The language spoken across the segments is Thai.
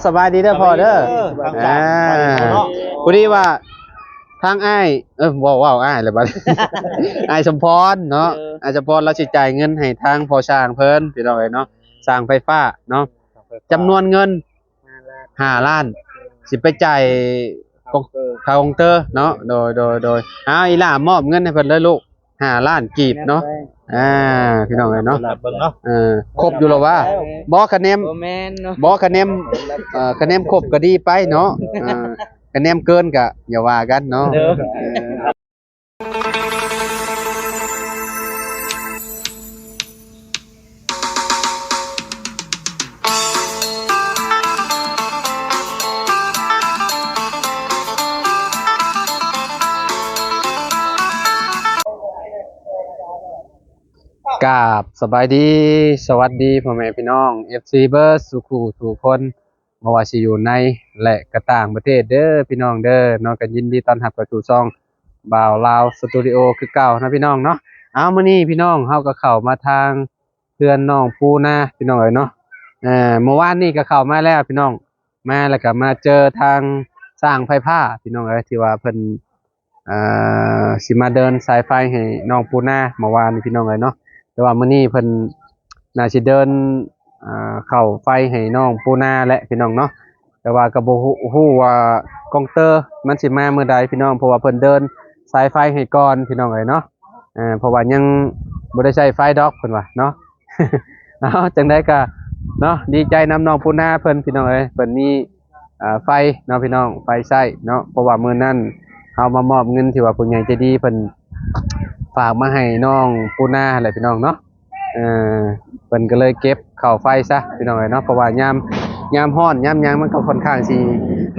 สบายดีเด้อพ่อเด้อพอดีว่าทางอ้ายว้าวอ้ายเลยบัด อ้ายสมพรเนาะอ้ายสมพรเราสิจ่ายเงินให้ทางพ่อช่างเพิ่นพี่น้องเอ้ยเนาะสร้างไฟฟ้าเนาะจำนวนเงิน5 ล้านสิไปจ่ายคาองเตอร์เนาะโดยอีหล่ามอบเงินให้เพิ่นเลยลูก5 ล้านกีบเนาะพี่น้องเอ้ยเนาะครบอยู่แล้วว่าบ่คะแนนบ่คะแนนคะแนนครบก็ดีไปเนาะคะแนนเกินก็อย่าว่ากันเนาะกราบสบายดีสวัสดีพ่อแม่พี่น้อง FC เบิร์ดสุขุทุกคนบ่ว่าสิอยู่ในและก็ต่างประเทศเด้อพี่น้องเด้อเนาะก็ยินดีต้อนรับเข้าสู่ช่องบ่าวลาวสตูดิโอคือเก่านะพี่น้องเนาะมื้อนี้พี่น้องเฮาก็เข้ามาทางเพื่อนน้องปูนาพี่น้องเอ้ยเนาะเมื่อวานนี้ก็เข้ามาแล้วพี่น้องมาแล้วก็มาเจอทางสร้างไฟฟ้าพี่น้องเอ้ยที่ว่าเพิ่นสิมาเดินสายไฟให้น้องปูนาเมื่อวานนี้พี่น้องเอ้ยเนาะแต่ว่ามื้อนี้เพิ่นน่าสิเดินเข้าไฟให้น้องปูนาและพี่น้องเนาะแต่ว่าก็บ่ฮู้ว่ากองเตอร์มันสิมามื้อใดพี่น้องเพราะว่าเพิ่นเดินสายไฟให้ก่อนพี่น้องเอ้ยเนาะเพราะว่ายังบ่ได้ใช้ไฟดอกเพิ่นว่าเนาะ จังได๋ก็เนาะดีใจนำน้องปูนาเพิ่นพี่น้องเอ้ยเพิ่นมีไฟเนาะพี่น้องไฟใช้เนาะเพราะว่ามื้อนั้นเฮามามอบเงินที่ว่าผู้ใหญ่ใจดีเพิ่นฝากมาให้น้องปูนาแหละพี่น้องเนาะเพิ่นก็เลยเก็บเข้าไฟซะพี่น้องเอ้ยเนาะเพราะว่ายามร้อนยามหยังมันก็ค่อนข้างสิ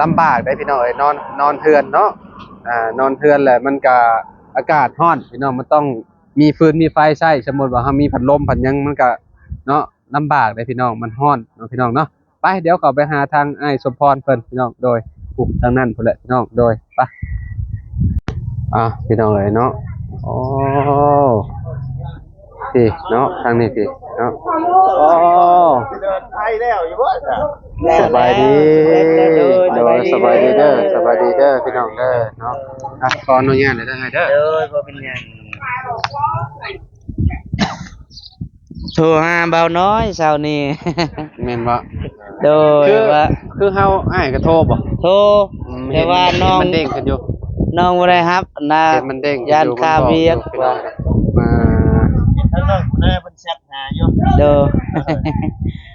ลำบากได้พี่น้องเอ้ยนอนเทือนเนาะนอนเทือนแหละมันก็อากาศร้อนพี่น้องมันต้องมีฟืนมีไฟใช้สมมุติว่าเฮามีพัดลมพัดหยังมันก็เนาะลำบากได้พี่น้องมันร้อนเนาะพี่น้องเนาะไปเดี๋ยวเข้าไปหาทางอ้ายสมพรเพิ่นพี่น้องโดยทางนั้นพุ่นแหละพี่น้องโดยไปพี่น้องเอ้ยเนาะโอ้พี่เนาะทางนี้พี่เนาะโอ้เดินไทยแล้วอยู่บ่จ้ะสบายดีโดยสบายดีเด้อสบายดีเด้อพี่น้องเด้อเนาะขออนุญาตหน่อยเด้อเด้อบ่เป็นหยังโทรหาเบาน้อยเช้านี้แม่นบ่โดยว่าคือเฮาอ้ายก็โทรบ่โทรแต่ว่าน้องมันเด้งขึ้นอยู่น้องบ่ได้รับนะมันเด้งยานคาเวียกว่าทั้งน้องผู้น้าเพิ่นแชทหาอยู่เด้อ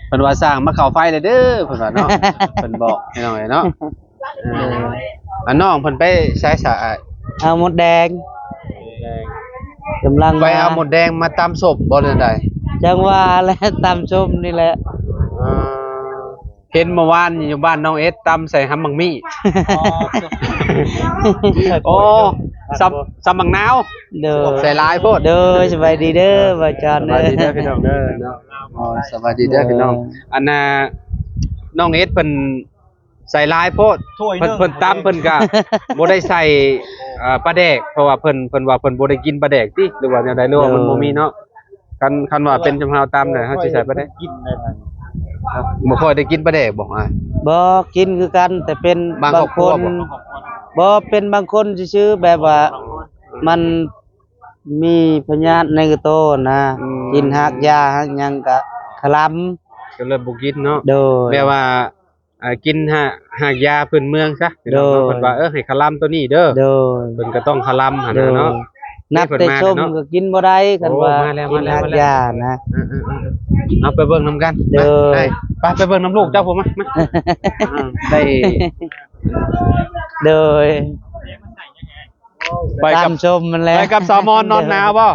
เพิ่นว่าสร้างมาเข้าไฟเลยเด้อเพิ่นว่าเนาะเพิ่นบอกให้น้องเนาะน้องเพิ่นไปใช้สายเอาหมดแดงกำลังไปเอาหมดแดงมาตำศพบ่ได้ใดจังว่าแล้วตำส้มนี่แหละเห็นเมื่อวานอยู่บ้านน้องเอสตำใส่หำบังมี่โอ้ซัมบังนาวเด้อใส่ลายโพดเด้อสบายดีเด้อบ่จอนเด้อสบายดีเด้อพี่น้องเด้อเนาะสบายดีเด้อพี่น้องอันน่ะน้องเอสเพิ่นใส่ลายโพดเพิ่นตำเพิ่นก็บ่ได้ใส่ปลาแดกเพราะว่าเพิ่นว่าเพิ่นบ่ได้กินปลาแดกติหรือว่าแนวใดหรือว่ามันบ่มีเนาะคันว่าเป็นจำเฮาตำน่ะเฮาสิใส่ปลาแดกกินได้มั้ยบ่ค่อยได้กินปลาแดกบ่บ่กินคือกันแต่เป็นบางคนบ่เป็นบางคนซื่อๆแบบว่ามันมีพยาธิในกระโตนะกินหักยาหักหยังก็คลำก็เลยบ่กินเนาะโดยแปลว่ากินหักยาพื้นเมืองซะเพิ่นว่าให้คลำตัวนี้เด้อเพิ่นก็ต้องคลำหั่นเนาะนับแต่ชมก็กินบ่ได้คันว่ากินหักยานะเอาไปเบิ่งนำกันไปเบิ่งน้ำลูกเจ้าผมมาได้เด้อไปกับชมมันแล้วไปกับสาวมอนนอนหนาวบ่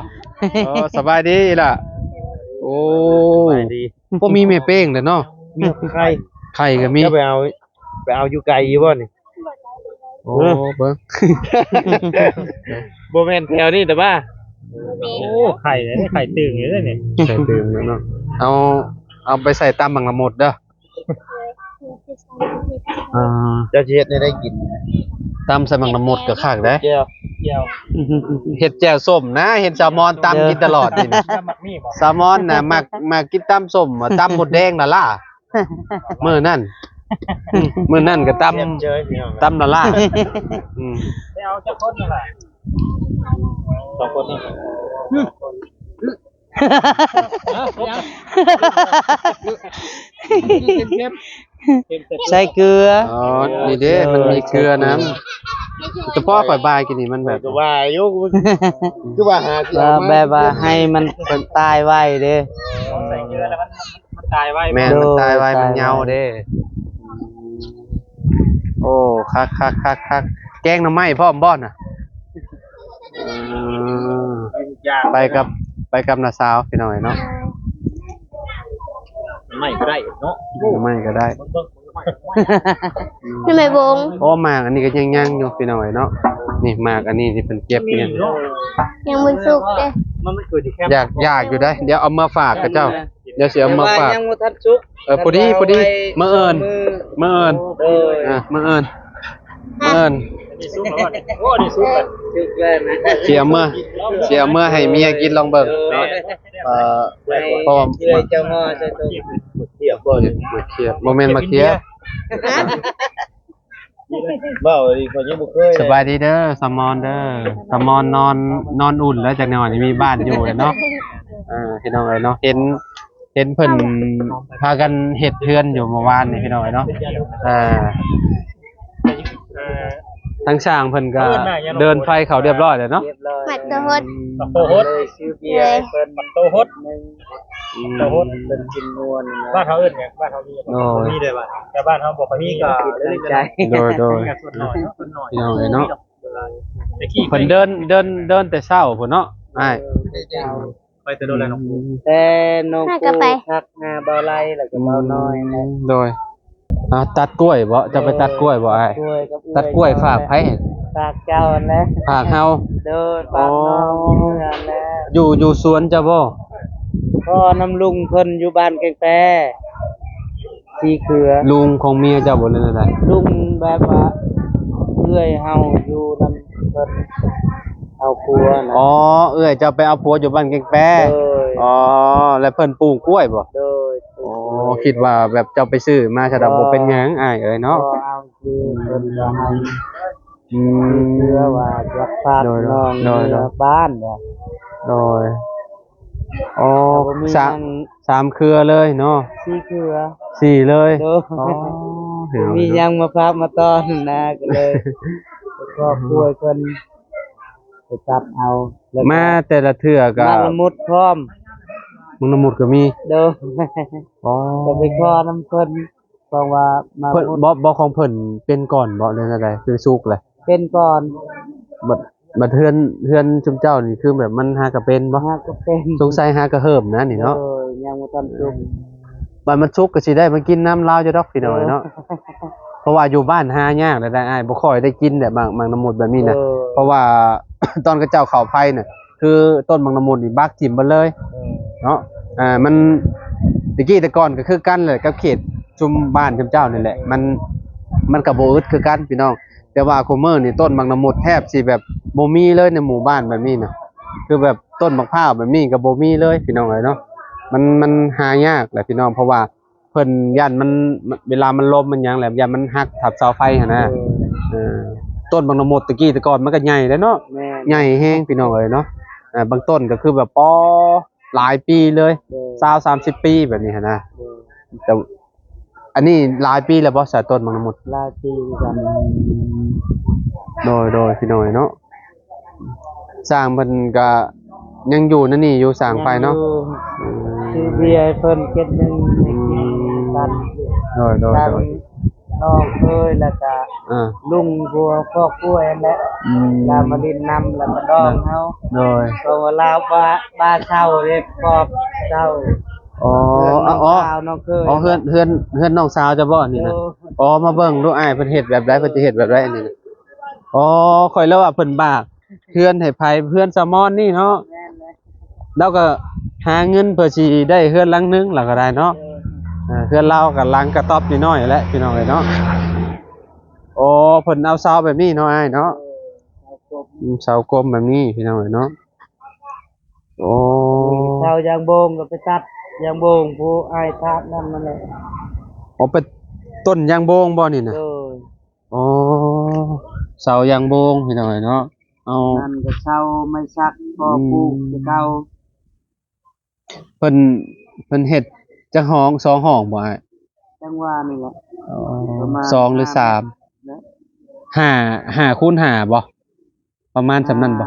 สบายดีล่ะโอ้สบายดีบ่มีแม่เป้งเด้อเนาะมีไข่ก็มีจะไปเอาอยู่ไกลอยู่บ่นี่โอ้เบิ่งบ่แม่นแถวนี้แต่ว่าโอ้ไข่เลยไข่ตึงเลยนี่ไข่ตึงเนาะเอาไปใส่ตำบังละหมดเด้อเจ้าสิเฮ็ดได้กินตำใส่บังละหมดก็คักได้แก้วเฮ็ดแจ่วส้มนะเห็นแซลมอนตำกินตลอดนี่นะแซลมอนน่ะมักกินตำส้มตำหมดแดงน่ะล่ะมื้อนั้น มื้อนั้นก็ตำ เจอพี่น้อง ตำละล่าอืม ได้เอาจักคนนั่นแหละ สองคนนี่ ใส่เกลือ อ๋อนี่เด้มันมีเกลือน้ำเฉพาะข่อยบายกินนี่มันแบบ ก็ว่าอยู่คือว่าหาที่ แบบว่าให้มันเป็นตายไว้เด้ ใส่เกลือแล้วมันตายไว้ แม่นมันตายไว้มันเหงาเด้โอ้คักแกงหน่อไม้พร้อมบ่น่ะไปกับน้าสาวพี่น้อยเนาะ ไม่ก็ได้เนาะ หน่อไม้ก็ได้ ทำไมบง โอ้หมากอันนี้ก็ยังอยู่พี่น้อยเนาะนี่หมากอันนี้ที่เพิ่นเก็บเนี่ย ยังมันสุกเด้ มันไม่เกิดที่แค่ อยากอยู่ได้เดี๋ยวเอามาฝากกับเจ้าเดี๋ยวสิเอามาฝาก ยังบ่ทันสุก พอดีมื้อเอิ้น โดย มื้อเอิ้น มีซุปแล้วโอ้นี่ซุปเลย สุกแล้วนะ เสียเมื่อให้เมียกินลองเบิ่งเนาะพร้อม เกลือเจ้าหม้อใส่ตัว เทียบบ่นี่ มาเคลียร์บ่แม่นมาเคลียร์ บ่ดีคนยังบ่เคย สบายดีเด้อสมอนเด้อสมอนนอนอุ่นแล้วจักหน่อยมีบ้านอยู่เนาะพี่น้องเอ้ยเนาะเห็นเพิ่นพากันเฮ็ดเฮือนอยู่เมื่อวานนี่พี่น้องเอ้ยเนาะทั้งช่างเพิ่นก็เดินไฟเขาเรียบร้อยแล้วเนาะ เรียบร้อย หมัดตะหด โตฮด เลยซื้อเบียร์ให้เพิ่น โตฮด นึง โตฮด เพิ่นกินนวลนะ บ้านเขาเอิ้นไงบ้านเขามีเลยบ้านแต่บ้านเขาบอกว่ามีก็ ติดใจ โดย ส่วนหน่อยส่วนหน่อย พี่น้องเอ้ยเนาะ แต่ขี้ เพิ่นเดินแต่เช้าพุ่นเนาะอ้าย ไปแต่โดนอะไรน้องปู แต่น้องกูทักหาเบาไล่แล้วก็เบาน้อยนะ โดยตัดกล้วยบ่จะไปตัดกล้วยบ่อ้าย กล้วยกับ ตัดกล้วยฝากไผ ฝากเจ้านะ ฝากเฮา เดินฝากน้องเมืองนะ อยู่สวนจ้ะบ่ พ่อน้ำลุงเพิ่นอยู่บ้านแกงแปสีเขือ ลุงของเมียเจ้าบ่เลยได้ ลุงแบบว่าเอื้อยเฮาอยู่นำเพิ่นเอาครัวนะ อ๋อเอ้ยเจ้าไปเอาผัวอยู่บ้านแกงแป โดย อ๋อแล้วเพิ่นปลูกกล้วยบ่ โดย อ๋อคิดว่าแบบเจ้าไปซื้อมาซะดอกบ่เป็นหยังอ้ายเอ้ย ก็ เนาะ เอาคือเพิ่นก็ให้ อื เชื่อ ม ว่ารักษาน้อง โดย เรือบ้านบ่ โดยอ๋อ บ่มี สาม หยัง สามเครือเลยเนาะ สีเขือ สี่เลย โด อ๋อย เดี๋ยว มียังมาพักมาต้อนนะก็เลยก็ป่วยเพิ่นไปตัดเอาแล้วก็ มาแต่ละเทื่อก็ มาละมุดพร้อม มึงน้ำมุดก็มี เด้อ อ๋อ จะไปขอน้ำเพิ่นเพราะว่ามา เพิ่น มุด บ่ของเพิ่นเป็นก่อนบ่เลยอะไรคือสุกเลย เป็นก่อน บัดเฮือนชุมเจ้านี่คือแบบมันหากะเป็นบ่ ฮะก็เป็น สงสัยหากะเฮิมนะนี่เนาะ ออยังบ่ทันสุก บัดมันสุกก็สิได้มากินน้ำลาวจะดอกพี่น้อยเนาะเพราะว่าอยู่บ้านหายากแล้วได้อ้ายบ่ค่อยได้กินแบบบางน้ำมุดแบบนี้นะ เออ เพราะว่า ตอนกระเจ้าเข้าไผน่ะคือต้นบางน้ำมุดนี่บักถิ่มเบิดเลย เนาะมันตะกี้แต่ก่อนก็คือกันเลยกับเขตชุมบ้านชุมเจ้านี่แหละ มันก็บ่อึดคือกันพี่น้อง แต่ว่าคุมื้อนี่ต้นบางน้ำมุดแทบสิแบบบ่มีเลยในหมู่บ้านแบบนี้น่ะ คือแบบต้นมะพร้าวแบบนี้ก็บ่มีเลยพี่น้องเอ้ยเนาะมันหายากแหละพี่น้องเพราะว่าเพิ่นย่านมันเวลามันลมมันหยังแหละย่านมันหักทับเสาไฟหั่นนะต้นบางน้ำมุดตะกี้แต่ก่อนมันก็ใหญ่แล้วเนาะ แม่น ใหญ่แห้งพี่น้องเอ้ยเนาะบางต้นก็คือแบบปอหลายปีเลย20-30 ปีแบบนี้หั่นนะแต่อันนี้หลายปีแล้วบ่สาต้นบางน้ำมุด ลาตีกัน โดยพี่น้อยเนาะสร้างเพิ่นก็ยังอยู่นั่นนี่อยู่สร้างไปเนาะ ซื้อเบียร์ให้เพิ่นเก็ดหนึงให้กินกัน โดย กันน้องเอ้ยแล้วก็ อ่า ลุงบัวครอบครัวนั่นแหละลามาดินนำแล้วก็ดองเฮา โดย เพราะว่าลาวบ้านเช่าเด้ครอบเช่า อ๋อ น้อง อ๋อ สาวน้องเคย อ๋อเฮือนน้องสาวจะบ่นี่นะอ๋อมาเบิ่งดูอ้ายเพิ่นเฮ็ดแบบใดเพิ่นสิเฮ็ดแบบใดอันนี้นะอ๋อข่อยแล้วว่าเพิ่นบากเฮือนให้ไผเฮือนซามอนนี่เนาะ แม่นเลย แล้วก็หาเงินเพื่อสิได้เฮือนหลังนึงแล้วก็ได้เนาะเฮือนเราก็หลังกระต๊อบนิดหน่อยแหละพี่น้องเอ้ยเนาะอ๋อเพิ่นเอาเสาแบบนี้เนาะอ้ายเนาะเสากลมแบบนี้พี่น้องเอ้ยเนาะโอ้ เช่ายางโบงก็ไปตัดยางโบงผู้อ้ายทาสนั่นมันเลย อ๋อ ต้นยางโบงบ่นี่น่ะ โดย อ๋อเสายางโบงพี่น้องเนาะเอา นั่นก็เช่าไม่ซักบ่ปลูกแต่เก่า เพิ่นเฮ็ดจักห้อง2ห้องบ่อ้าย จังว่านี่แหละ อ๋อ ประมาณ สองหรือสาม นะ ห้าคูณห้าบ่ประมาณจำนั้นบ่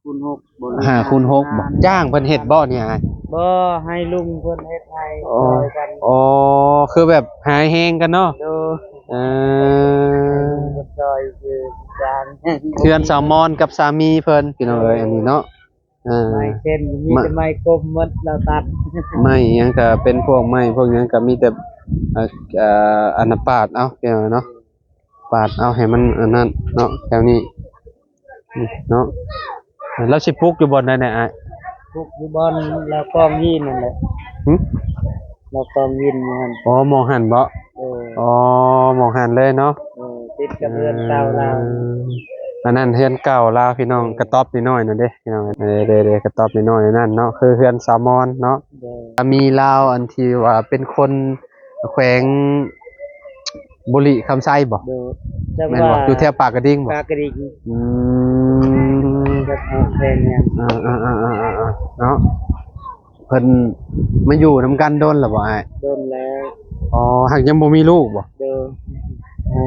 คูณ6บ่รู้ 5คูณ6บ่จ้างเพิ่นเฮ็ดบ่เนี่ยอ้าย บ่ให้ลุงเพิ่นเฮ็ดให้ อ๋อ ช่วยกัน อ๋อคือแบบหายแฮงกันเนาะ โดย เออ เพิ่นช่วยคือจาง เทือนสาวมอนกับสามีเพิ่นพี่น้องเอ้ยอันนี้เนาะไม้เส้นมีแต่ไม้กลมหมดเราตัด ไม้หยังก็เป็นพวกไม้พวกหยังก็มีแต่อันน่ะปาดเอาพี่น้องเนาะปาดเอาให้มันอันนั้นเนาะแถวนี้เนาะแล้วสิปลูกอยู่บ่อนใดเนี่ยอ้าย พวกอยู่บ้านเรากองยินนั่นแหละ หึ เรากองยินมัน อ๋อมองหันบ่ อ๋อมองหันเลยเนาะ ติดกับเรือนเก่าเรา อันนั้นเฮือนเก่าลาวพี่น้องกระต๊อบนิดหน่อยนั่นเด้พี่น้องเด้กระต๊อบนิดหน่อยนั่นเนาะคือเฮือนสามอนเนาะ โดย มีลาวอันที่ว่าเป็นคนแขวงบุรีคำไซบ่ โดยจัง แม่น ว่า บ่อยู่แถวปากกระดิ่งบ่ ปลากระดิ่ง อืม กับแพงเนี่ย เนาะเพิ่นมาอยู่นำกันโดนแล้วบ่อ้าย โดนแล้ว อ๋อหักยังบ่มีลูกบ่ โดย อ๋อ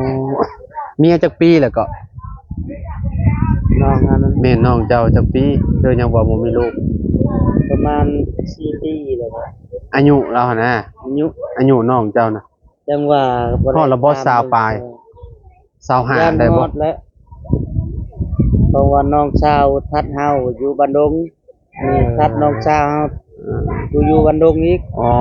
เมียจักปีแล้วก็ น้องอันนั้น แม่น้องเจ้าจักปีเธอยังบ่มีลูก ประมาณ4ปีแล้วก็ อายุเราหั่นนะ อายุ อายุน้องเจ้าน่ะ จังว่า ฮอดระบ่สาวปลาย 25ได้บ่ ฮอแล้วเพราะว่าน้องสาวทัดเฮาอยู่บ้านดงนี่ทัดน้องสาวเฮาอยู่บ้านดงอีก อ๋อ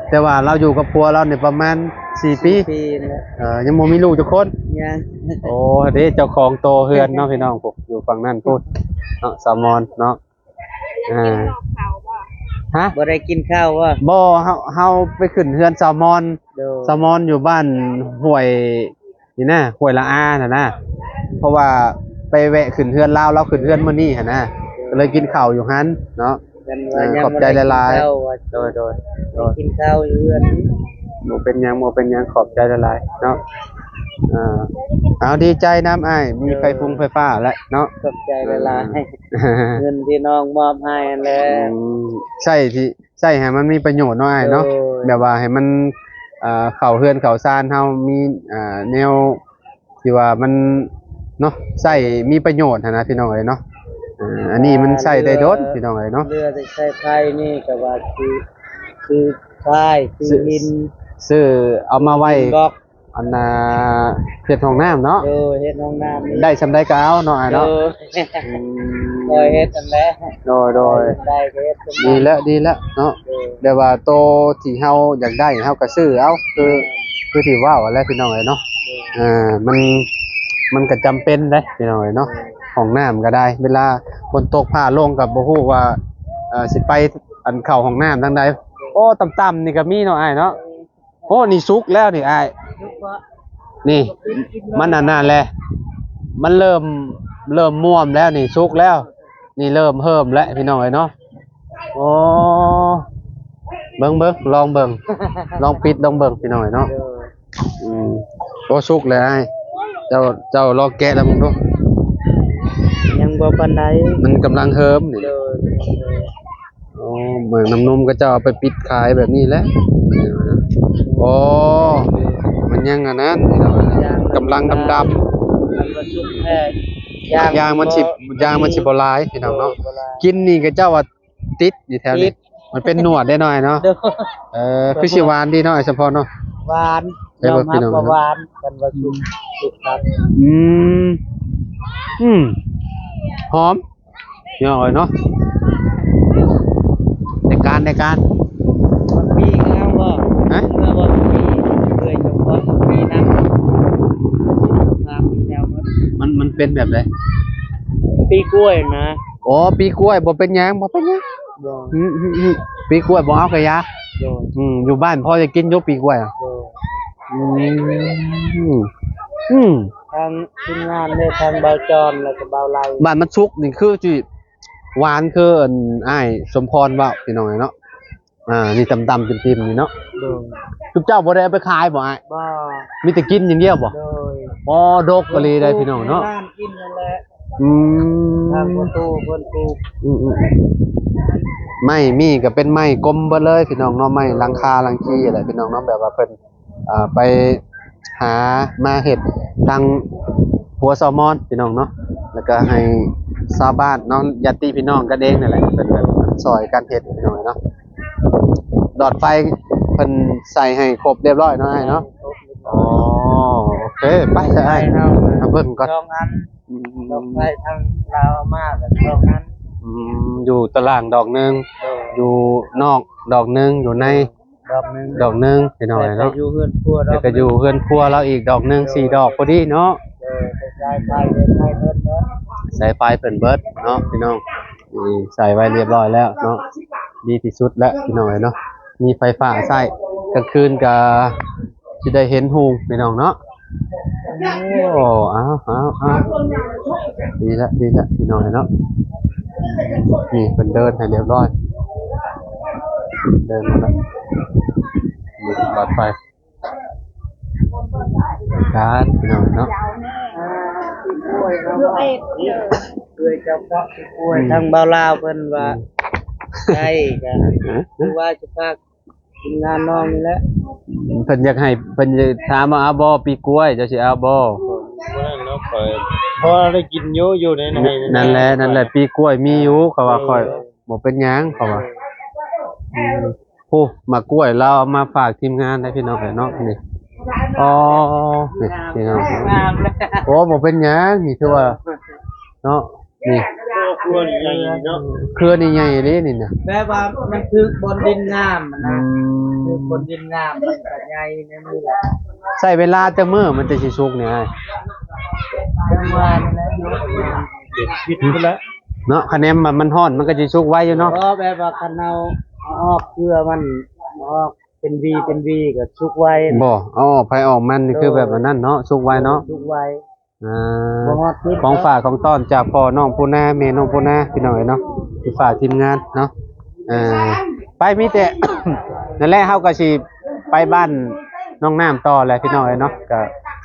แต่ว่าเราอยู่กับผัวเราเนี่ยประมาณ4ปี ปีนั่นแหละ ยังบ่มีลูกจักคน ยัง โอ้เด้เจ้าของโตเฮือนเนาะพี่น้องพวกอยู่ฝั่งนั้นพูดเนาะสามอนเนาะฮะ บ่ได้กินข้าวว่า บ่เฮาไปขึ้นเฮือนสามอน โดย สามอนอยู่บ้านห้วยนี่นะห้วยละอาน่ะนะเพราะว่าไปแวะขึ้นเฮือนลาวเราขึ้นเฮือนมื้อนี้หั่นนะก็เลยกินข้าวอยู่หั่นเนาะ กันว่ายัง ขอบใจหลายๆ ๆ โดย กินข้าวอยู่เรือน บ่เป็นหยังขอบใจหลายๆเนาะเอาดีใจน้ำอ้ายมีไฟฟงไฟฟ้าแล้วเนาะ ขอบใจหลายๆเงินที่น้องมอบให้นั่นแหละ ใช่ให้มันมีประโยชน์เนาะอ้ายเนาะ โอ้ย แบบว่าให้มันเข้าเฮือนเข้าซ่านเฮามีแนวที่ว่ามันเนาะใช้มีประโยชน์หั้นนะพี่น้องเอ้ยเนาะอันนี้มันใช้ได้โดนพี่น้องเอ้ยเนาะ เรือที่ใช้ไฟนี่ก็ว่าคือไฟคือหิน ซื้อเอามาไว้ บล็อก อันน่ะเฮ็ดห้องน้ำเนาะ โดยเฮ็ดห้องน้ำนี่ ได้ซำใดก็เอาเนาะอ้ายเนาะ โดยเฮ็ดนั่นแหละ โดย ได้ก็เฮ็ดกัน ดีแล้วเนาะ โดย เดี๋ยวว่าโตที่เฮาอยากได้เฮาก็ซื้อเอาคือที่ว่าอะไรพี่น้องเอ้ยเนาะมันก็จำเป็นเด้พี่น้องเอ้ยเนาะห้องน้ำก็ได้ เวลาฝนตกผ้าลงก็บ่ฮู้ว่าสิไปอันเข้าห้องน้ำทางใดโอ้ต่ำๆนี่ก็มีเนาะอ้ายเนาะโอ้นี่สุกแล้วนี่อ้ายนี่มันอันนั้นแหละมันเริ่มม่วมแล้วนี่สุกแล้ว นี่เริ่มเฮิ่มแล้วพี่น้องเอ้ยเนาะโอ้เบิ่งลองเบิ่ง ลองปิดลองเบิ่งพี่น้องเอ้ยเนาะ โดย โอ้สุกเลยอ้ายเจ้าลองแกะแล้วมึงดู ยังบ่ปานใด มันกำลังเฮิมนี่ โดย โอ้เหมือนน้ำนมก็จะเอาไปปิดขายแบบนี้แหละโอ้มันยังอันนั้นพี่น้องกำลังดำ มันบ่สุกแท้ ๆยางมันสิบ่หลายพี่น้องเนาะ บ่หลาย กินนี่ก็เจ้าว่าติดอยู่แถว ติ นี้ ด มันเป็นหนวดได้หน่อยเนาะ โดย คือสิหวานดีหน่อยเฉพาะเนาะ หวาน ได้ ยอ บ่ ม พี่ รับ น้อง ว่าหวานกันว่าสุกครับ หอมพี่น้องเอ้ยเนาะในการ มันมีแล้วบ่ ฮะ เมื่อบ่มีเคยจงบ่มีน้ำน้ำมีแนวหมด มันเป็นแบบไหน ปีกล้วยนะ อ๋อปีกล้วยบ่เป็นหยัง โดย ปีกล้วยบ่เอากะยา โดย อยู่บ้านพ่อจะกินอยู่ปีกล้วยอ่ะ โดย ทางทีมงานเนี่ยทางเบาจอนแล้วก็เบาไล บ้านมันสุกนี่คือจิหวานคืออันอ้ายสมพรว่าพี่น้องเนาะนี่ตำๆจิ้มๆนี่เนาะ โดย ทุกเจ้าบ่ได้เอาไปขายบ่อ้าย บ่ มีแต่กินอย่างเดียวบ่ โดย อ๋อดกก็เลยได้พี่น้องเนาะ ร้านกินนั่นแหละ อื ทาง ม ประตูเพิ่นปลูก ไม้มีก็เป็นไม้กลมเบิดเลยพี่น้องเนาะไม้หลังคาหลังคีอะไรพี่น้องเนาะแบบว่าเพิ่นไปหามาเฮ็ดทางหัวแซลมอนพี่น้องเนาะแล้วก็ให้ชาวบ้านน้องญาติพี่น้องกันเองนั่นแหละเป็นแบบซอยกันเฮ็ดพี่น้องเนาะหลอดไฟเพิ่นใส่ให้ครบเรียบร้อยเนาะอ้ายเนาะอ๋อโอเคไปเถอะอ้าย เฮา เอาเบิ่งก่อน สองอันดอกไม้ทางลาวเอามาก็สองอัน อยู่ตารางดอกหนึงอยู่นอกดอกหนึงอยู่ใน ดอกหนึง ดอกหนึงพี่น้อง แต่ เนาะ อยู่เฮือนครัวด แล้ว อก ก็อยู่เพื่อนครัวเราอีกดอกหนึง4ดอกพอดีเนาะ ไปใช้ไฟเดินไฟเพิ่นเนาะ สายไฟเพิ่นเบิดเนาะพี่น้องนี่ใส่ไว้เรียบร้อยแล้วเนาะดีที่สุดแล้วพี่น้องเนาะมีไฟฟ้าใช้กลางคืนก็สิได้เห็นฮูงพี่น้องเนาะโอ้อ้าวดีละพี่น้องเนาะนี่เพิ่นเดินให้เรียบร้อยเดินมาแล้วนี่หลอดไฟการพี่น้องเนาะ กล้วยเนาะกล้วยเจ้าเพาะกล้วยทางเบาลาวเพิ่นว่าได้ก็คือว่าจะพาทีมงานน้องนี่แหละ เพิ่นอยากให้เพิ่นจะถามว่าเอาบ่ปีกล้วยเจ้าสิเอาบ่ นั่นเนาะข่อยพอได้กินอยู่ใน นั่นแหละปีกล้วยมีอยู่เขาว่าค่อยบ่เป็นหยังเขาว่าโอ้มากล้วยเราเอามาฝากทีมงานได้พี่น้องเนาะนี่อ๋อนี่พี่น้อง งามเลย โอ้บ่เป็นหยังนี่ถือว่าเนาะนี่ ครัวนี่ใหญ่เนาะ เครือนี่ใหญ่เลยนี่น่ะ แบบว่ามันคือบนดินงามอะนะคือบนดินงามมันก็ใหญ่ในมือแหละ ใช้เวลาจักมื้อมันจะสิสุกเนี่ยอ้าย จังหวะนี่แหละ คิดไปแล้ว เนาะคะแนนมันร้อนมันก็สิสุกไวอยู่เนาะ เพราะแบบว่าคันเอาออกเกลือมันออกเป็นวีก็ชุกไว้ บ่เอาออกไปออกมันนี่คือแบบว่านั้นเนาะสุกไวเนาะ ชุกไว้ อ่า บ่ฮอดทิศ ของฝากของต้อนจากพ่อน้องปูนาแม่น้องปูนาพี่น้องเนาะที่ฝากทีมงานเนาะไปมีแต่ นั่นแหละเฮาก็สิไปบ้านน้องน้ำต่อแหละพี่น้องเนาะก็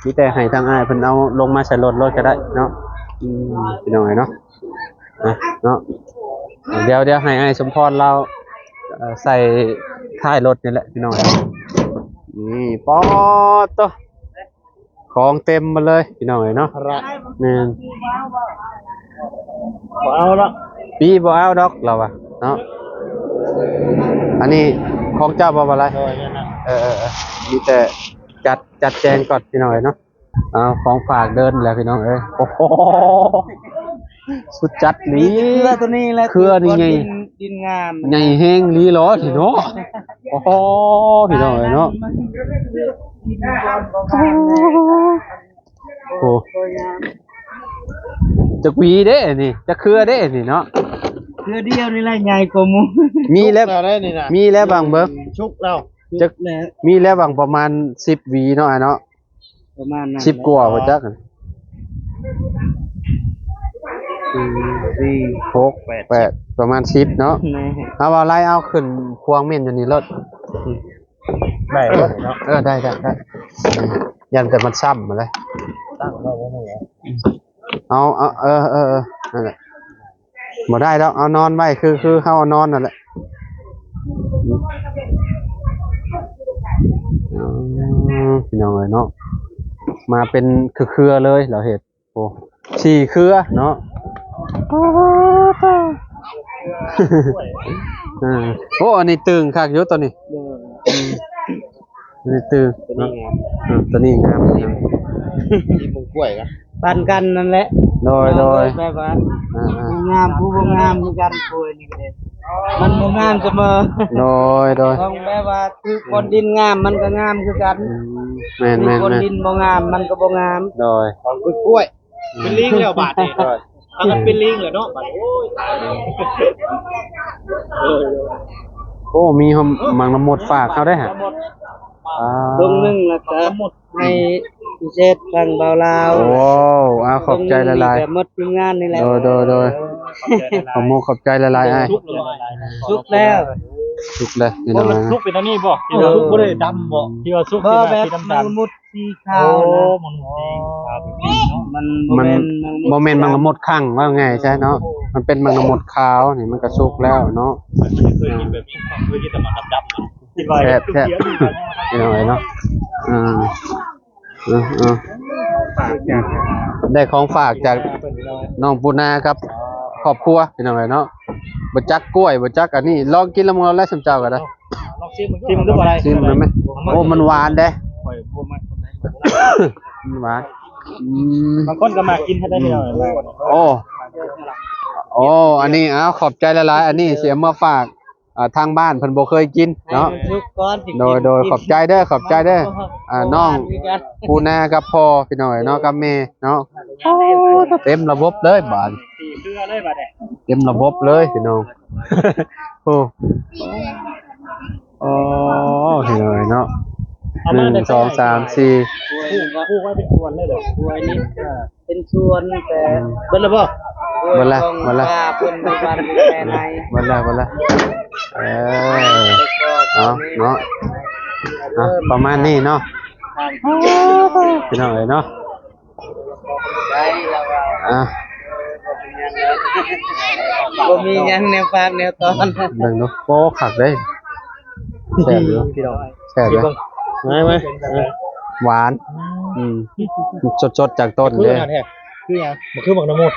มีแต่ให้ทางอ้ายเพิ่นเอาลงมาใส่รถก็ได้เนาะพี่น้องเนาะเนาะเดี๋ยวให้อ้ายสมพรเราใส่ท้ายรถนี่แหละพี่น้องนี่ปอดโตของเต็มมาเลยพี่น้องเนาะนี่ บ่เอาละ ปีบ่เอาดอกเราอะเนาะอันนี้ของเจ้าบ่อะไร โดยนั่นน่ะ มีแต่จัดแจงก่อนพี่น้องเนาะเอาของฝากเดินแล้วพี่น้องเอ้ยโอ้โหสุดจัดหลี เกลือตัวนี้แหละ เครือนี่ไง ดินงาม ใหญ่แฮงลีหลอสิเนาะโอ้โหพี่น้องเอ้ยเนาะโอ้จะหวีเด้นี่จะเครือเด้นี่เนาะ เกลือเดียวนี่แหละใหญ่กว่าหมู มีแล้ว เอาได้นี่น่ะ มีแล้วบางเบิ่ง ชุกแล้ว จะ แล้ว มีแล้วบางประมาณ10หวีเนาะเนาะ ประมาณนั้น 10กว่าบ่จัก6 8ประมาณ10เนาะ แม่ เอาว่าไล่เอาขึ้นควงเม่นอยู่นี่รถ ได้แล้วเนาะ ได้ยันแต่มันซ้ำมาเลย ตั้งไว้บ่ฮู้ เอานั่นแหละบ่ได้แล้วเอานอนไว้คือเฮาเอานอนนั่นแหละพี่น้องเอ้ยเนาะมาเป็นเครือเลยเราเห็ดโอ้4เครือเนาะโอ้อันนี้ตึงคักอยู่ตัวนี้อันนี้ตึงเนาะตัวนี้งาม ที่มึงกล้วยนะ ปันกันนั่นแหละ โดย แบบว่าผู้งามผู้บ่งามคือกันคุยนี่ก็ได้มันบ่งามเสมอ โดย ต้องแบบว่าคือคนดินงามมันก็งามคือกัน แม่น คือคนดินบ่งามมันก็บ่งาม โดย ของกล้วยเป็นลิงแล้วบาดนี่เอากันเป็นลิงแล้วเนาะบาดโอ้ยตาย โอ้มีหอมมังน้ำหมดฝากเขาได้ฮะ ลงนึงแล้วก็ให้พิเศษทางเบาลาว โอ้ขอบใจละลาย แบบหมดทีมงานนี่แหละ โดยขอบใจละลายไอ้ สุกแล้ว สุกเลยพี่ บ่ น้อง มัน นะ ซุกเป็นอันนี้บ่ที่ เรา ว่า ลูกบ่ได้ดำบ่ ที่ว่าซุก บ่ ที่ว่า แบบ สี มั ดำ นมุดสี ๆ ขาว โอ้ นะ มันสีขาวแบบนี้เนาะ มัน โมเมนต์มันละมดข้างว่าไงใช่เนาะมันเป็นมันละมดขาวนี่มันก็สุกแล้วเนาะ เคยกินแบบนี้เคยกินแต่หมันดำๆนะ คิดว่า แซ่บแซ่บ เขียวๆอยู่กันพี่น้องเนาะได้ของฝากจากน้องปูนาครับครอบครัวพี่น้องเนาะบ่จักกล้วยบ่จักอันนี้ลองกินแล้วมึงเราแล้วสำเจ้าก็ได้ ลองชิมมัน ชิมดูบ่ได้ ชิมมันไหมโอ้มันหวานเด้ ข่อยบ่มักคนไหน มันหวานบางคนก็มากินให้ได้ที่เรา โอ้โอ้อันนี้อ้าวขอบใจหลายๆอันนี้เสียมาฝากทางบ้านเพิ่นบ่เคยกินเนาะ ทุกก้อนสิ โดยขอบใจเด้อขอบใจเด้อน้องปูนากับพ่อพี่น้องเนาะกับแม่เนาะโอ้เต็มระบบเลยบาด สีเกลือเลยบัดเนี่ย เต็มระบบเลยพี่น้องโอ้โอ้พี่น้องเนาะ1 2 3 4คู่ไว้เป็นส่วนเลยเด้อ บัวนี้เป็นส่วนแต่เบิ่นละบ่ เบิ่นละ เพิ่นมีวันแม่ใน วันละเนาะประมาณนี้เนาะพี่น้องเนาะ ได้แล้วว่า อ่ะ บ่มีหยังแนวฝากแนวตอน เบิ่งดูโอ้คักเด้แซ่บอยู่ พี่น้อง แซ่บอยู่ไหมหวานสดๆจากต้น คือ เลย งานแท้คือหยังมันคือหมักน้ำมด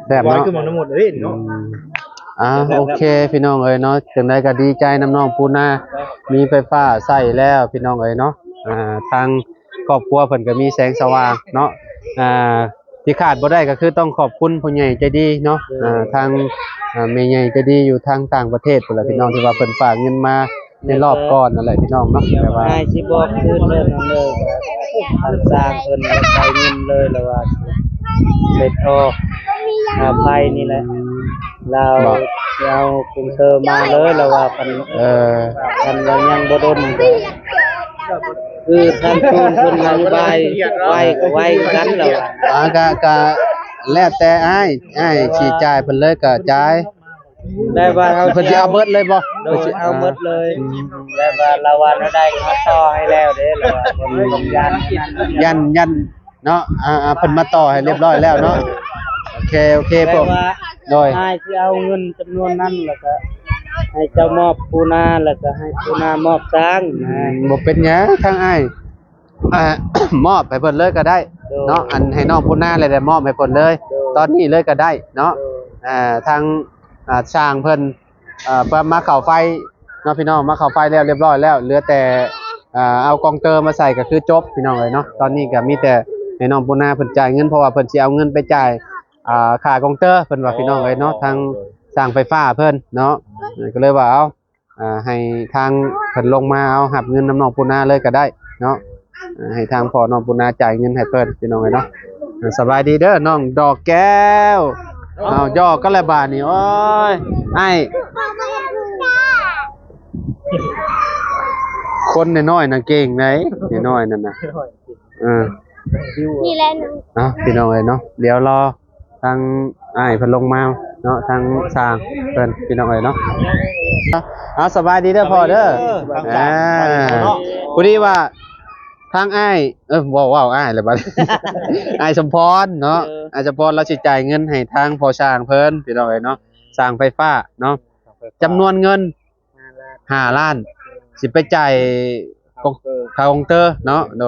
แซ่บ หวาน เนาะ คือหมักน้ำมดเด้เนาะ โอเคพี่น้องเนาะจังไดก็ดีใจน้ำน้องปูนามีไฟฟ้าใช้แล้วพี่น้องเนาะทางครอบครัวเพิ่นก็มีแสงสว่างเนาะที่ขาดบ่ได้ก็คือต้องขอบคุณผู้ใหญ่ใจดีเนาะทางแม่ใหญ่ใจดีอยู่ทางต่างประเทศพุ่นล่ะพี่น้องที่ว่าเพิ่นฝากเงินมาในรอบก่อนนั่นแหละพี่น้องเนาะแต่ว่า ให้สิบอกคืนเด้อน้องเด้อทางสร้างเพิ่นใช้เงินเลยแล้วว่าเล็ดออกไปนี่แหละเราเอากรุงเทพมาเลยแล้วว่าเพิ่นยังบ่ดนคือท่านทูนเพิ่นนโยบายไว้กันแล้วว่า ก็แล้วแต่อ้ายสิจ่ายเพิ่นเลยก็จ่าย ได้ว่าเอา เพิ่นสิเอาเบิดเลยบ่ โดยเอาหมดเลยได้ว่าเราว่าเราได้มาต่อให้แล้วเด้แล้วว่าเพิ่นต้องยันเนาะเพิ่นมาต่อให้เรียบร้อยแล้วเนาะโอเค แป ผ ล ม ว่า โดย ให้ที่เอาเงินจำนวนนั้นแล้วก็ให้เจ้ามอบปูนาแล้วก็ให้ปูนามอบสร้างนะ บ่เป็นหยังทางอ้ายมอบให้เพิ่นเลยก็ได้เนาะอันให้น้องพุ่นหน้าเลยได้มอบให้เพิ่นเลย ตอนนี้เลยก็ได้เนาะทางช่างเพิ่นมาเข้าไฟเนาะพี่น้องมาเข้าไฟแล้วเรียบร้อยแล้วเหลือแต่เอากองเตอร์มาใส่ก็คือจบพี่น้องเอ้ยเนาะตอนนี้ก็มีแต่ให้น้องพุ่นหน้าเพิ่นจ่ายเงินเพราะว่าเพิ่นสิเอาเงินไปจ่ายค่ากองเตอร์เพิ่นว่าพี่น้องเอ้ยเนาะทางสร้างไฟฟ้าเพิ่นเนาะก็เลยว่าเอาให้ทางเพิ่นลงมาเอาหับเงินน้ำน้องพุ่นหน้าเลยก็ได้เนาะให้ทางพ่อน้องพุ่นหน้าจ่ายเงินให้เพิ่นพี่น้องเอ้ยเนาะสบายดีเด้อน้องดอกแก้วเอาย่อก็แล้วบาดนี่โอ้ยไอ้คนน้อยๆน่ะเก่งไหนน้อยๆนั่นน่ะนี่แหละหนู พี่น้องเอ้ยเนาะเดี๋ยวรอทางอ้ายเพิ่นลงมาเนาะทางสร้างเพิ่นพี่น้องเอ้ยเนาะสบายดีเด้อพ่อเด้อพอดีว่าทางอ้ายว้าวอ้ายเลยบัด อ้ายสมพรเนาะอ้ายสมพรเราสิจ่ายเงินให้ทางพ่อช่างเพิ่นพี่น้องเอ้ยเนาะสร้างไฟฟ้าเนาะจำนวนเงิน5 ล้านสิไปจ่ายค่าคอมเตอร์เนาะโ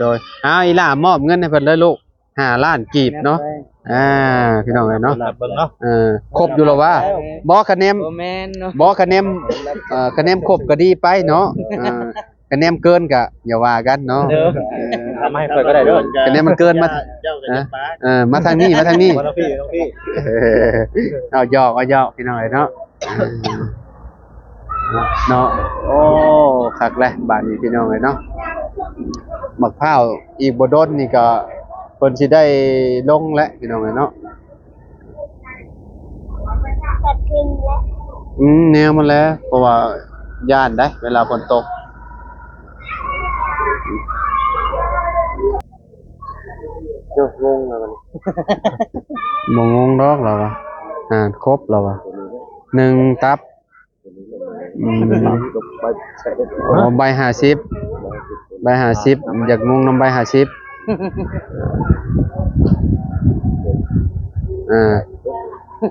ดยอีหล่ามอบเงินให้เพิ่นเลยลูก5 ล้านกีบเนาะพี่น้องเอ้ยเนาะ เบิ่งเนาะ ครบอยู่แล้วว่าบ่คะแนน บ่แม่นเนาะ บ่คะแนนคะแนนครบก็ดีไปเนาะคะแนนเกินก็อย่าว่ากันเนาะ ทำให้ข่อยก็ได้เด้อ คะแนนมันเกินมา เจ้าก็จะปา มาทางนี้น้องพี่ เอาหยอกพี่น้องเอ้ยเนาะเนาะโอ้คักแหละบ้านนี้พี่น้องเอ้ยเนาะมะพร้าวอีกบ่ดนนี่ก็เพิ่นสิได้ลงแล้วพี่น้องเอ้ยเนาะ ตัดกินแล้ว แนวมันแล้วเพราะว่าย่านได้เวลาฝนตกงงแล้วมันบ่งงดอกแล้ววะครบแล้ววะ 1ตับโอ้ใบ50ใบ50อยากงงนำใบ50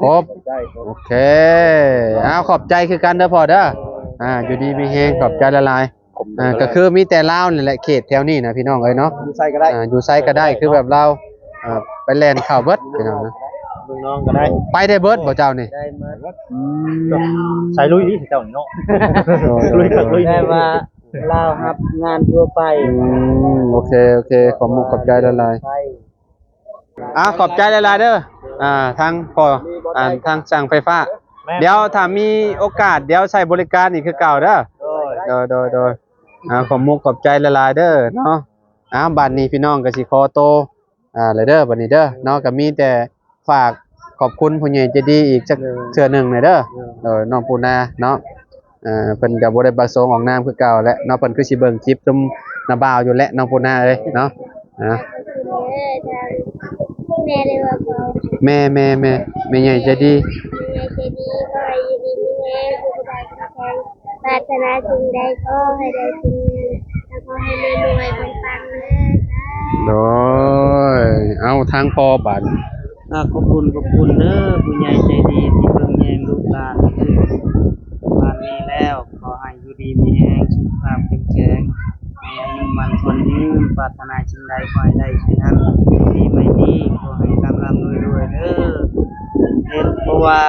ครบโอเคเอาขอบใจคือกันเด้อพ่อเด้ออยู่ดีมีแฮงขอบใจละลายก็คือมีแต่ลาวนี่แหละเขตแถวนี้นะพี่น้องเอ้ยเนาะอยู่ไสก็ได้อยู่ไสก็ได้คือแบบเราไปแล่นเข้าเบิดพี่น้องนะ เบิ่งน้องก็ได้ ไปได้เบิดบ่เจ้านี่ ได้มา ใส่ลุยดิเจ้านี่เนาะ ลุยครับลุย ได้ว่าลาวรับงานทั่วไป โอเคขอบมุกขอบใจละลาย ไป ขอบใจละลายเด้อทางพ่อทางช่างไฟฟ้า เดี๋ยวถ้ามีโอกาสเดี๋ยวใช้บริการอีกคือเก่าเด้อโดยขอบมุกขอบใจละลายเด้อเนาะบัดนี้พี่น้องก็สิขอโตเลยเด้อบัดนี้เด้อเนาะก็มีแต่ฝากขอบคุณผู้ใหญ่ใจดีอีกจักเทื่อหนึงหน่อยเด้อน้องปูนาเนาะเพิ่นก็บ่ได้ประสงค์ออกนามคือเก่าแล้วเนาะเพิ่นคือสิเบิ่งคลิปซุมนาบ่าวอยู่แล้วน้องปูนาเอ้ยเนาะแม่เลยว่าพ่อ แม่ใหญ่ใจดี แม่จะดีก็ให้อยู่ดีมีแม่ผู้ใดก็แทนปรารถนาสิ่งใดก็ให้ได้สิ่งนั้นแล้วก็ให้แม่รวยปังๆเลย โดยเอาทางพอบาด ขอบคุณเด้อผู้ใหญ่ใจดีที่เบิ่งแยงลูกหลานบ้านนี้แล้วขอให้อยู่ดีมีแรงสุขภาพแข็งแรงให้อายุมันคนยืนปรารถนาสิ่งใดขอให้ได้สิ่งนั้นดีไม่ดีขอให้ร่ำรวยเด้อเฮ็ดเพราะว่า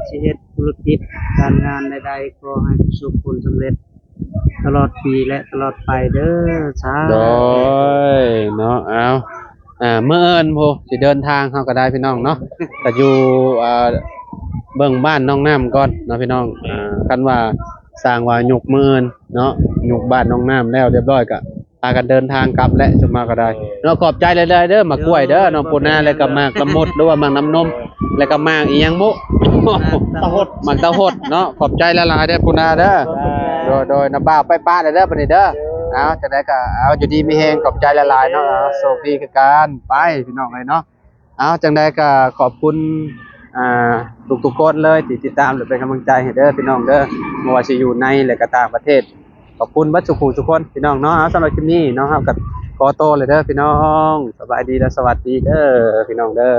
สิเฮ็ดธุรกิจการงานใดๆขอให้ประสบผลสำเร็จตลอดปีและตลอดไปเด้อสา โด ธุ ยเนาะเอาเมื่อเอิญพูสิเดินทางเขาก็ได้พี่น้องเนาะแต่อยู่เบิ่งบ้านน้องน้ำก่อนเนาะพี่น้องกันว่าสร้างว่าหยุกมื้อเอิญเนาะหยุกบ้านน้องน้ำแล้วเรียบร้อยก็พากันเดินทางกลับและจะมาก็ได้เนาะขอบใจเลยเด้อมากล้วยเด้อน้องปูนาแล้วก็มากละมุดหรือว่ามากน้ำนมแล้วก็มากอีหยังมุ ตะหด มักตะหดเนาะขอบใจละลายเด้อปูนาเด้อโดยน้ำบ่าวไปป้าเด้อปานนี้เด้อเอาจังได๋ก็เอาอยู่ดีมีแฮงขอบใจละลายเนาะโชคดีคือกันไปพี่น้องเอ้ยเนาะเอาจังได๋ก็ขอบคุณทุกๆคนเลยที่ติดตามหรือเป็นกำลังใจให้เด้อพี่น้องเด้อบ่ว่าสิอยู่ในและก็ต่างประเทศขอบคุณเบัดทุกผู้ทุกคนพี่น้องเนาะเอาสำหรับคลิปนี้เนาะครับก็ขอโตวเลยเด้อพี่น้องสบายดีและสวัสดีเด้อพี่น้องเด้อ